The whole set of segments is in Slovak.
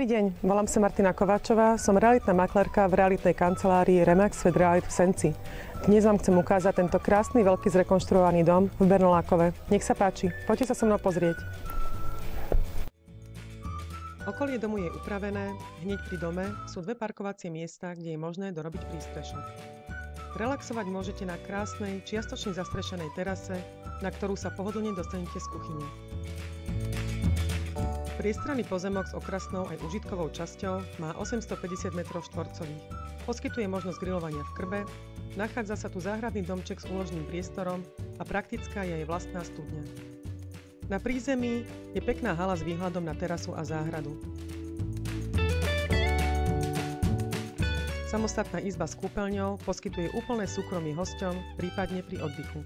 Dobrý deň, volám sa Martina Kováčová, som realitná maklérka v realitnej kancelárii Remax Svet Realit v Senci. Dnes vám chcem ukázať tento krásny, veľký zrekonštruovaný dom v Bernolákove. Nech sa páči, poďte sa so mnou pozrieť. Okolie domu je upravené, hneď pri dome sú dve parkovacie miesta, kde je možné dorobiť prístrešok. Relaxovať môžete na krásnej, čiastočne zastrešenej terase, na ktorú sa pohodlne dostanete z kuchyne. Priestranný pozemok s okrasnou aj užitkovou časťou má 850 m2. Poskytuje možnosť grilovania v krbe, nachádza sa tu záhradný domček s úložným priestorom a praktická je aj vlastná studňa. Na prízemí je pekná hala s výhľadom na terasu a záhradu. Samostatná izba s kúpeľňou poskytuje úplné súkromie hosťom, prípadne pri oddychu.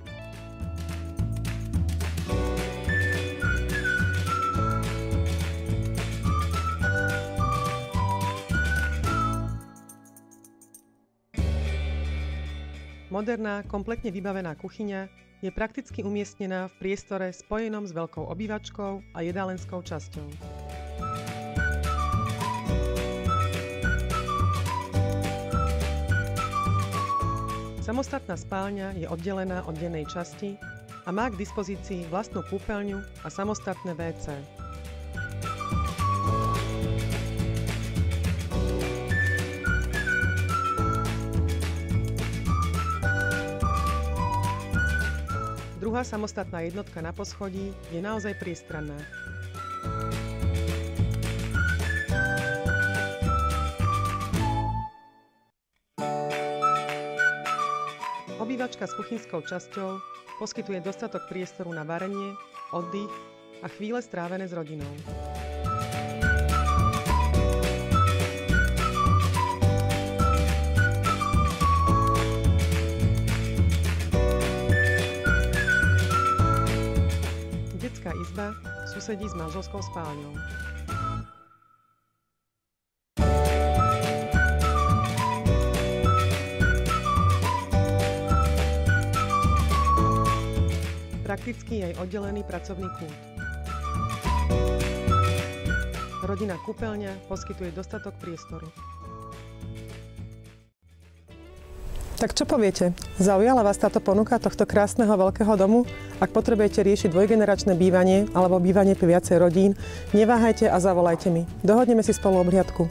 Moderná, kompletne vybavená kuchyňa je prakticky umiestnená v priestore spojenom s veľkou obývačkou a jedálenskou časťou. Samostatná spálňa je oddelená od dennej časti a má k dispozícii vlastnú kúpeľňu a samostatné WC. Druhá samostatná jednotka na poschodí je naozaj priestranná. Obývačka s kuchynskou časťou poskytuje dostatok priestoru na varenie, oddych a chvíle strávené s rodinou. Detská izba susedí s manželskou spálňou. Prakticky je aj oddelený pracovný kút. Rodinná kúpeľňa poskytuje dostatok priestoru. Tak čo poviete? Zaujala vás táto ponuka tohto krásneho veľkého domu? Ak potrebujete riešiť dvojgeneračné bývanie alebo bývanie pre viacej rodín, neváhajte a zavolajte mi. Dohodneme si spolu obhliadku.